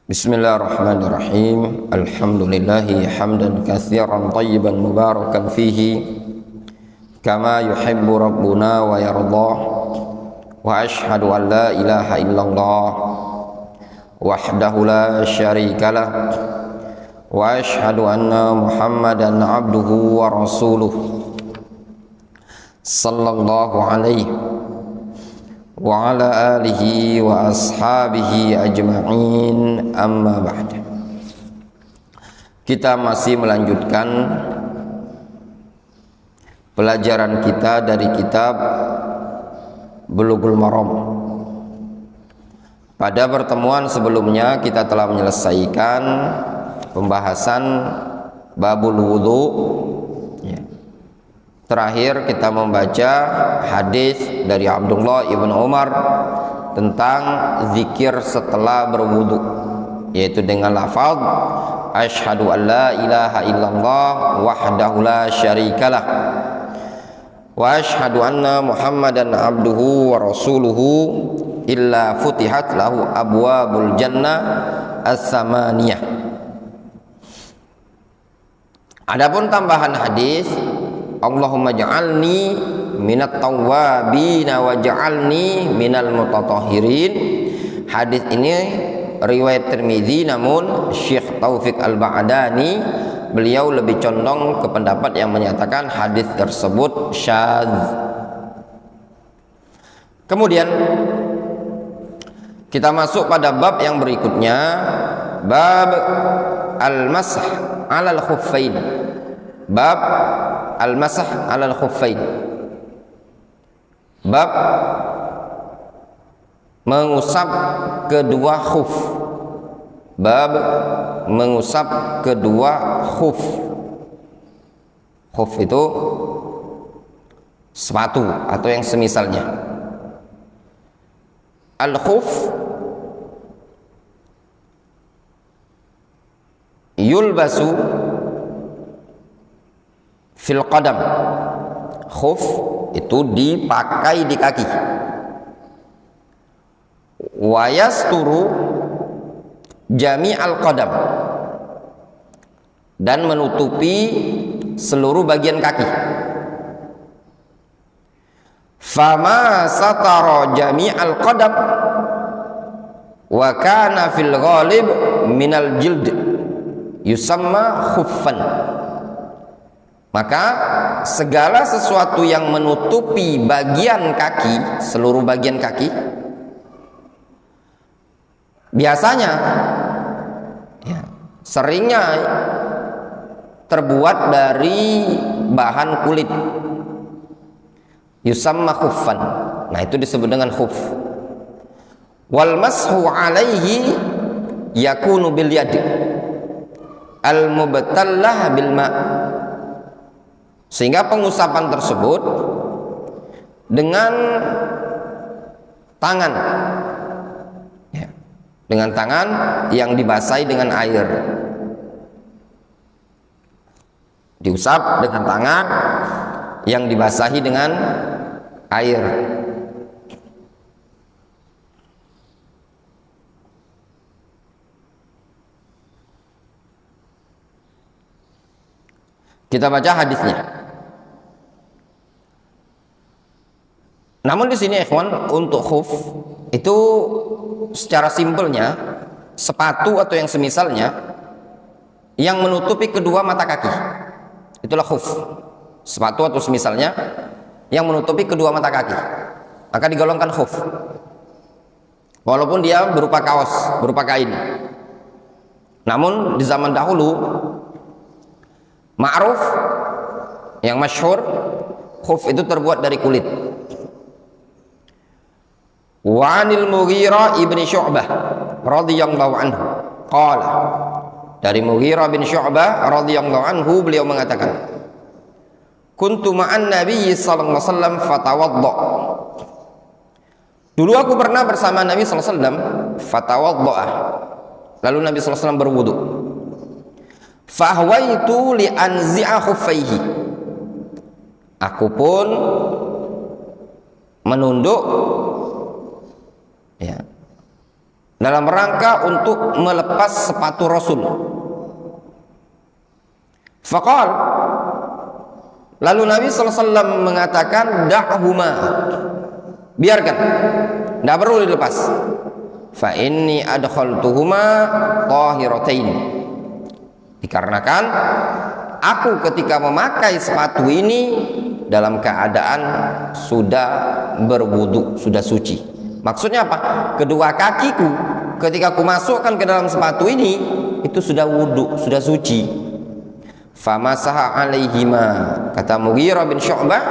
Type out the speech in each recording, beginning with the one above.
Bismillahirrahmanirrahim. Alhamdulillahi hamdan katsiran thayyiban mubarakan fihi kama yuhibbu rabbuna wa yarda. Wa ashhadu an la ilaha illallah wahdahu la syarika lah wa ashhadu anna Muhammadan abduhu wa rasuluh sallallahu alaihi wa ala alihi wa ashabihi ajma'in, amma ba'd. Kita masih melanjutkan pelajaran kita dari kitab Bulughul Maram. Pada pertemuan sebelumnya kita telah menyelesaikan pembahasan babul wudu. Terakhir kita membaca hadis dari Abdullah ibn Umar tentang zikir setelah berwudu, yaitu dengan lafaz asyhadu an la ilaha illallah wahdahu la syarikalah wa asyhadu anna Muhammadan abduhu wa rasuluhu illa futihat lahu abwabul jannah as-samaniyah. Adapun tambahan hadis, Allahumma ja'alni minat tawwabina wa ja'alni minal mutatahhirin. Hadis ini riwayat Tirmidzi, namun Syekh Taufik Al-Ba'dani beliau lebih condong ke pendapat yang menyatakan hadis tersebut syadz. Kemudian kita masuk pada bab yang berikutnya, bab al-masah 'alal khuffain. Bab al-masah 'alal khuffain. Bab mengusap kedua khuf. Bab mengusap kedua khuf. Khuf itu sepatu atau yang semisalnya. Al-khuf yulbasu fil qadam. Khuf itu dipakai di kaki. Wa yasturu jami'al qadam, dan menutupi seluruh bagian kaki. Fama satara jami'al qadam wa kana fil ghalib minal jild yusamma khuffan. Maka segala sesuatu yang menutupi bagian kaki, seluruh bagian kaki, biasanya seringnya terbuat dari bahan kulit, yusamma khuffan. Nah, itu disebut dengan khuf. Wal mashu alaihi yakunu bil yad al mubtallah bil ma'. Sehingga pengusapan tersebut dengan tangan, dengan tangan yang dibasahi dengan air. Diusap dengan tangan yang dibasahi dengan air. Kita baca hadisnya. Namun di sini ikhwan, untuk khuf itu secara simpelnya sepatu atau yang semisalnya yang menutupi kedua mata kaki. Itulah khuf. Sepatu atau semisalnya yang menutupi kedua mata kaki, maka digolongkan khuf. Walaupun dia berupa kaos, berupa kain. Namun di zaman dahulu ma'ruf, yang masyhur, khuf itu terbuat dari kulit. Wa 'anil Mughirah ibni Syu'bah radhiyallahu anhu qala, dari Mughirah bin Syu'bah radhiyallahu anhu beliau mengatakan, kuntu ma'an Nabi sallallahu alaihi wasallam fatawadda. Dulu aku pernah bersama Nabi sallallahu alaihi wasallam, fatawadda, lalu Nabi sallallahu alaihi wasallam berwudu. Fahwaitu li anzi'a khuffaihi, aku pun menunduk dalam rangka untuk melepas sepatu Rasul. Faqal, lalu Nabi SAW mengatakan, da'huma, biarkan, tidak perlu dilepas. Fa inni adkhaltuhuma tahiratain, dikarenakan aku ketika memakai sepatu ini dalam keadaan sudah berwudu, sudah suci. Maksudnya apa? Kedua kakiku ketika aku masukkan ke dalam sepatu ini itu sudah wudu, sudah suci. Famasaha alaihima, kata Mughirah bin Syu'bah,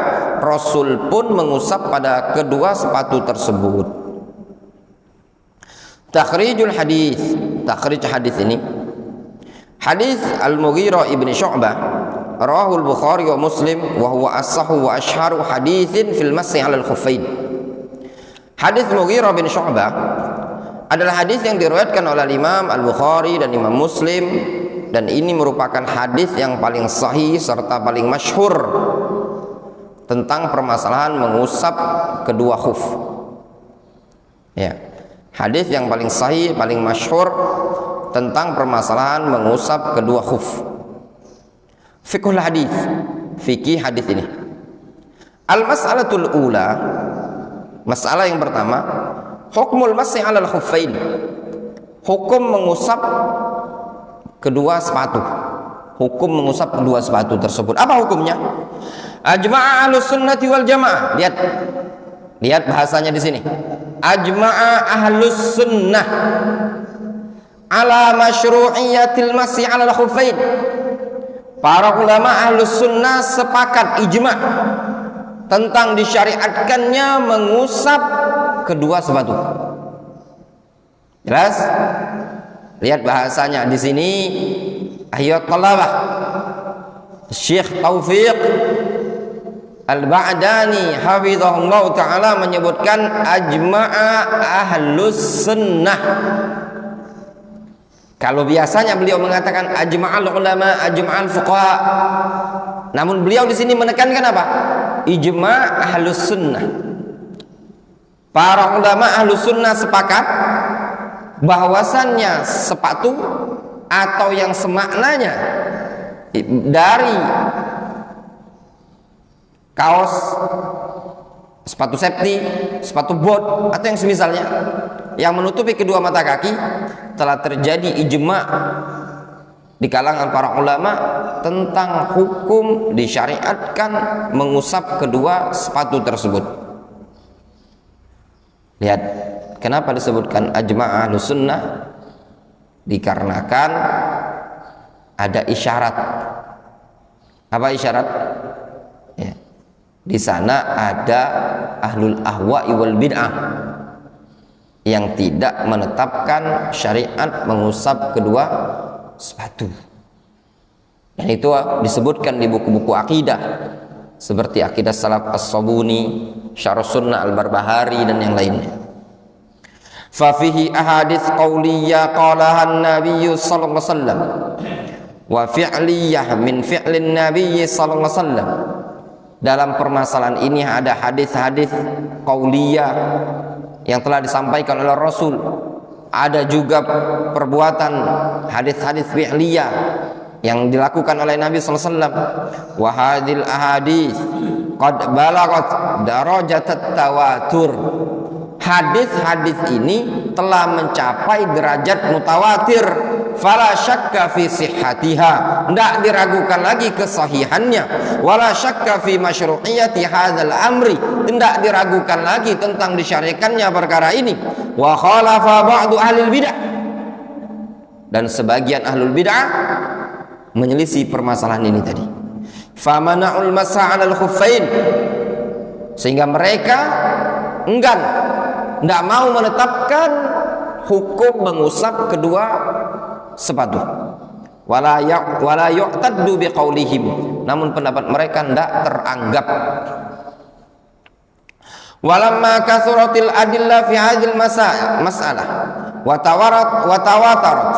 Rasul pun mengusap pada kedua sepatu tersebut. Takhrijul hadis, takhrij hadis ini, hadis Al-Mughirah ibn Syu'bah rawahul Bukhari wa Muslim wa huwa as-sahhu wa ashharu haditsin fil masih 'ala al-khuffain. Hadis Mughirah bin Syu'bah adalah hadis yang diriwayatkan oleh Imam Al-Bukhari dan Imam Muslim, dan ini merupakan hadis yang paling sahih serta paling masyhur tentang permasalahan mengusap kedua khuf. Ya, hadis yang paling sahih, paling masyhur tentang permasalahan mengusap kedua khuf. Fiqhul hadis, fikih hadis ini. Al-mas'alatul ula, masalah yang pertama, hukmul masih 'alal khuffain, hukum mengusap kedua sepatu. Hukum mengusap kedua sepatu tersebut. Apa hukumnya? Ajma'a ahlus sunnati wal jamaah. Lihat bahasanya di sini. Ajma'a ahlus sunnah ala masyru'iyatil masih 'alal khuffain. Para ulama ahlus sunnah sepakat ijma' tentang disyariatkannya mengusap kedua sepatu. Jelas? Lihat bahasanya di sini. Ayyat talabah, Syekh Taufiq Al-Ba'dani hafizahullah ta'ala menyebutkan ajma'a ahlus sunnah. Kalau biasanya beliau mengatakan ajma'al ulama, ajma'al fuqaha, namun beliau di sini menekankan apa? Ijma' ahlus sunnah. Para ulama ahlus sunnah sepakat bahwasannya sepatu atau yang semaknanya dari kaos, sepatu safety, sepatu bot, atau yang semisalnya yang menutupi kedua mata kaki, telah terjadi ijma' di kalangan para ulama tentang hukum disyariatkan mengusap kedua sepatu tersebut. Lihat, kenapa disebutkan ajma' ahlus sunnah? Dikarenakan ada isyarat. Apa isyarat? Ya. Di sana ada ahlul ahwa'i wal bid'ah yang tidak menetapkan syariat mengusap kedua sepatu. Dan itu disebutkan di buku-buku akidah seperti Aqidah Salaf As-Sabuni, Syarh Sunnah Al-Barbahari, dan yang lainnya. Fafihi ahadits qauliyah qalaha an-nabiy sallallahu alaihi wasallam wa fi'liyah min fi'lin nabiy sallallahu alaihi wasallam. Dalam permasalahan ini ada hadis-hadis qauliyah yang telah disampaikan oleh Rasul, ada juga perbuatan hadis-hadis fi'liyah yang dilakukan oleh Nabi sallallahu alaihi wasallam. Wa hadhil ahadits qad balagat darajatat tawatur. Hadis-hadis ini telah mencapai derajat mutawatir. Fala syakka fi sihhatiha, tidak diragukan lagi kesahihannya. Wala syakka fi masyru'iyati hadzal amri, tidak diragukan lagi tentang disyariatkannya perkara ini. Wa khalafa ba'du ahlil bid'ah, dan sebagian ahlul bid'ah menyelisih permasalahan ini tadi. Famana'ul masa 'alal khuffain, sehingga mereka enggan, tidak mau menetapkan hukum mengusap kedua sepatu. Wala yu'taddu biqaulihim, namun pendapat mereka tidak teranggap. Walamma kasuratil adillah fi hadhil masalah wa tawatarat,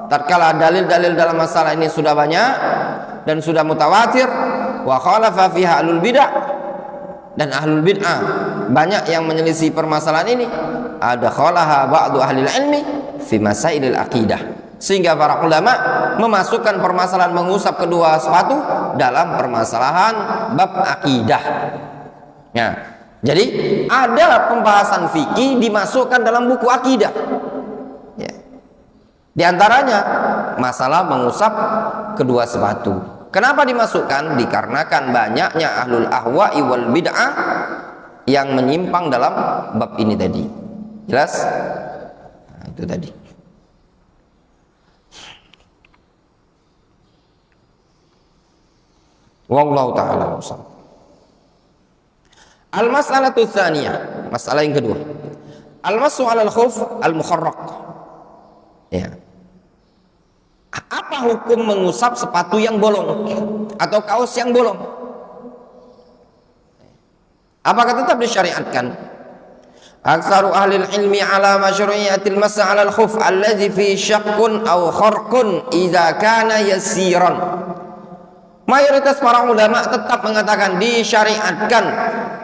tatkala dalil-dalil dalam masalah ini sudah banyak dan sudah mutawatir, wa khalafa fiha ahlul bid'ah, dan ahlul bid'ah banyak yang menyelisih permasalahan ini, ada khalaha ba'du ahli ilmi fi masailil aqidah, sehingga para ulama memasukkan permasalahan mengusap kedua sepatu dalam permasalahan bab akidah. Nah, jadi ada pembahasan fikih dimasukkan dalam buku akidah. Ya. Di antaranya masalah mengusap kedua sepatu. Kenapa dimasukkan? Dikarenakan banyaknya ahlul ahwa'i wal bid'ah yang menyimpang dalam bab ini tadi. Jelas? Nah, itu tadi. Wallahu ta'ala wasallam. Al-mas'alatu tsaniyah, masalah yang kedua. Al-mas'u 'alal khuf al-mukharraq. Ya. Apa hukum mengusap sepatu yang bolong atau kaos yang bolong? Apakah tetap disyariatkan? Aktsaru ahli ilmi ala masyru'iyatil mas' 'alal khuf alladhi fi syaqqun aw kharqun idza kana yasiran. Mayoritas para ulama tetap mengatakan disyariatkan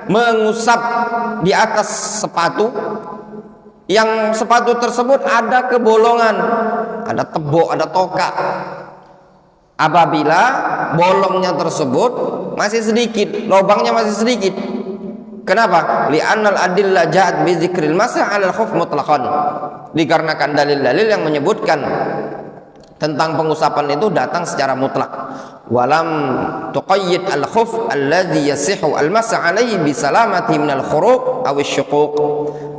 mengusap di atas sepatu yang sepatu tersebut ada kebolongan, ada tembok, ada toka. Apabila bolongnya tersebut masih sedikit, lubangnya masih sedikit. Kenapa? Li'annal adillah ja'at bi dzikril masah 'alal khuf mutlaqan. Dikarenakan dalil-dalil yang menyebutkan tentang pengusapan itu datang secara mutlak. Walam tuqayyid al-khuf alladhi yasihu al-masah 'alaihi bi salamati min al-khuruq aw asy-syuquq.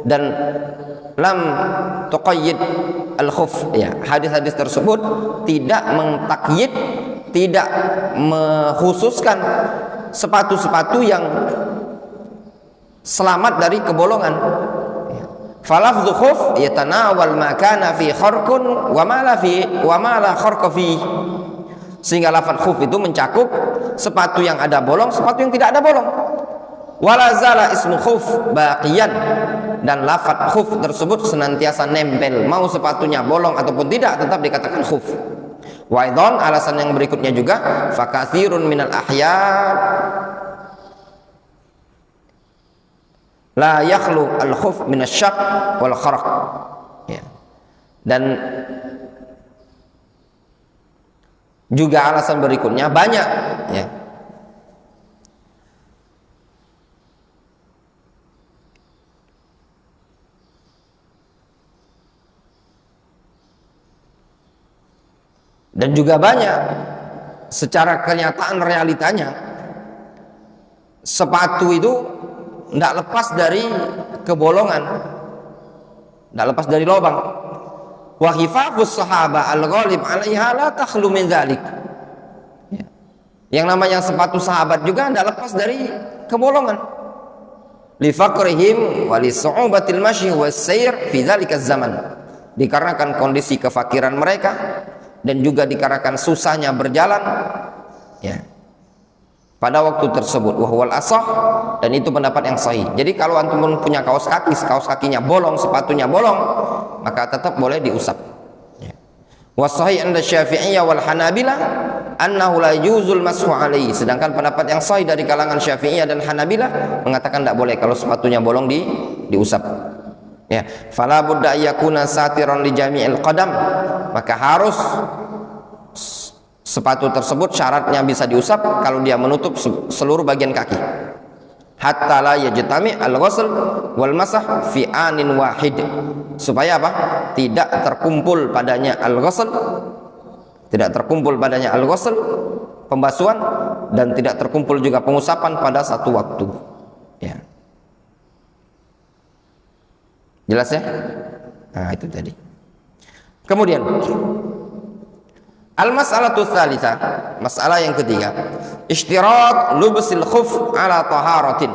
Dan lam tuqayyid al-khuf, ya, hadis-hadis tersebut tidak mentakyid, tidak mengkhususkan sepatu-sepatu yang selamat dari kebolongan. Falafdhu khuf yatanawal ma kana fi kharqun wa ma la kharqa fi. Sehingga lafaz khuf itu mencakup sepatu yang ada bolong, sepatu yang tidak ada bolong. Wala zala ismu khuf baqiyan, dan lafaz khuf tersebut senantiasa nempel, mau sepatunya bolong ataupun tidak tetap dikatakan khuf. Wa aidan, alasan yang berikutnya juga, fakatsirun minal ahyad la yakhlu al-khuf min asy-syaq wal kharq. Ya. Dan juga alasan berikutnya banyak, ya. Dan juga banyak secara kenyataan realitanya sepatu itu tidak lepas dari kebolongan, tidak lepas dari lubang. Wa khifafus sahaba al-ghalib 'alaiha la takhlu min dzalik. Ya. Yang namanya sepatu sahabat juga tidak lepas dari kebolongan. Li faqrihim wa li su'ubatil mashy was sayr fi dzalika zaman. Dikarenakan kondisi kefakiran mereka dan juga dikarenakan susahnya berjalan, ya, pada waktu tersebut. Wahwal asah, dan itu pendapat yang sahih. Jadi kalau antum punya kaos kaki, kaos kakinya bolong, sepatunya bolong, maka tetap boleh diusap. Wasahih anda Syafi'iyah wal Hanabilah annahu la yuzul mashu alaihi. Sedangkan pendapat yang sahih dari kalangan Syafi'iyah dan Hanabilah mengatakan tidak boleh kalau sepatunya bolong diusap. Ya, fala budda yakuna satiran li jami'il qadam, maka harus sepatu tersebut syaratnya bisa diusap kalau dia menutup seluruh bagian kaki. Hatta la yajtami al-ghusl wal masah fi anin wahid. Supaya apa? Tidak terkumpul padanya al-ghusl, tidak terkumpul padanya al-ghusl, pembasuhan, dan tidak terkumpul juga pengusapan pada satu waktu. Ya. Jelas ya? Nah, itu tadi. Kemudian al-mas'alatu tsalitsah, masalah yang ketiga, ishtirat lubsil khuf ala taharatin.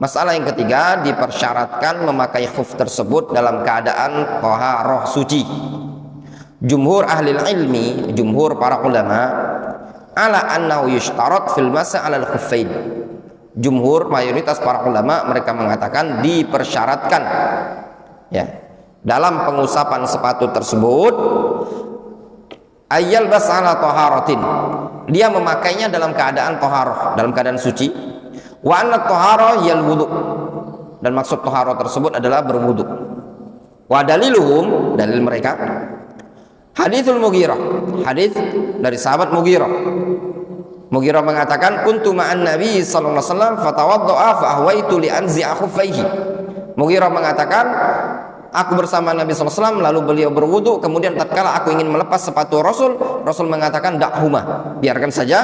Masalah yang ketiga, dipersyaratkan memakai khuf tersebut dalam keadaan taharah, suci. Jumhur ahli ilmi, jumhur para ulama, ala annahu yushtarat fil masa' ala al-khuffain. Jumhur, mayoritas para ulama, mereka mengatakan dipersyaratkan, ya, dalam pengusapan sepatu tersebut ayyal bas ala taharatin, dia memakainya dalam keadaan taharah, dalam keadaan suci. Wa anna at-tahara hiyal wudu. Dan maksud tahara tersebut adalah berwudu. Wa daliluhum, dalil mereka, haditsul Mughirah, hadis dari sahabat Mughirah. Mughirah mengatakan, kuntu ma'an Nabi sallallahu alaihi wasallam fatawadda'a fa ahwaitu li anzi'a khuffaihi. Mughirah mengatakan, aku bersama Nabi sallallahu alaihi wasallam, lalu beliau berwudu, kemudian tatkala aku ingin melepas sepatu Rasul, Rasul mengatakan, da'huma, biarkan saja,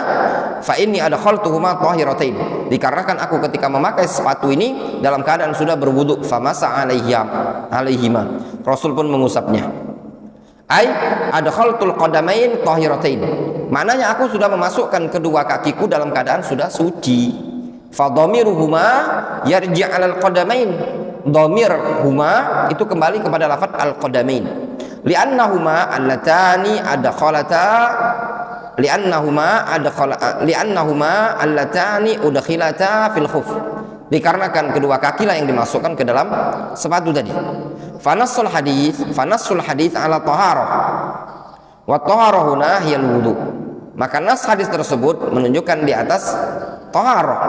fa inni adkhaltuhuma tahiratain, dikarenakan aku ketika memakai sepatu ini dalam keadaan sudah berwudu, famasa alaihima, Rasul pun mengusapnya. Ai adkhaltul qadamain tahiratain, maknanya aku sudah memasukkan kedua kakiku dalam keadaan sudah suci. Fa dhamiruhuma yarji' 'alal qadamain, dhamir huma itu kembali kepada lafaz al qadamain, li'annahuma allatani adkhalata li'annahuma allatani udkhilata fil khuf, dikarenakan kedua kaki lah yang dimasukkan ke dalam sepatu tadi. Fanassul hadis ala taharah wa taharah huna hiyal wudu, maka nas hadis tersebut menunjukkan di atas taharah,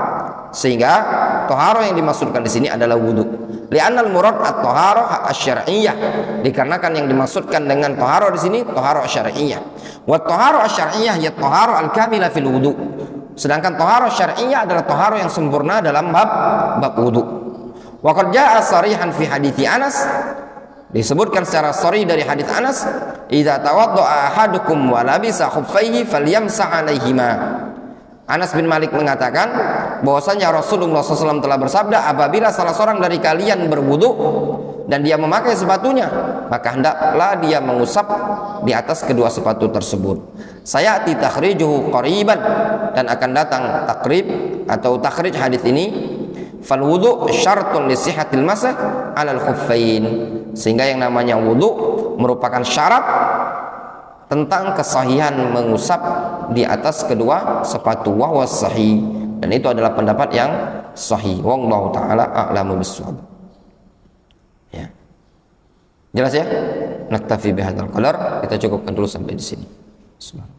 sehingga taharah yang dimaksudkan di sini adalah wudu. Li'annal murad at-taharah asy-syar'iyyah, dikarenakan yang dimaksudkan dengan taharah di sini taharah syar'iyyah. Wa taharah asy-syar'iyyah ya taharah al-kamilah fil wudu, sedangkan taharah syar'iyyah adalah taharah yang sempurna dalam bab wudu. Wa qad jaa'a sharihan fi hadits Anas, disebutkan secara sharih dari hadits Anas, idza tawadda'a ahadukum wa labisa khuffaihi falyamsah 'alaihima. Anas bin Malik mengatakan bahwasanya Rasulullah SAW telah bersabda, apabila salah seorang dari kalian berwudu dan dia memakai sepatunya, maka hendaklah dia mengusap di atas kedua sepatu tersebut. Sayati takhrijuhu qariban, dan akan datang takrib atau takhrij hadis ini. Fal wudu syartun li sihhatil masah 'alal khuffain, sehingga yang namanya wudu merupakan syarat tentang kesahihan mengusap di atas kedua sepatu, wa huwa sahih, dan itu adalah pendapat yang sahih. Wallahu taala a'lamu bissawab. Ya. Jelas ya? Naktafi bihadzal qadar, kita cukupkan dulu sampai di sini. Bismillah.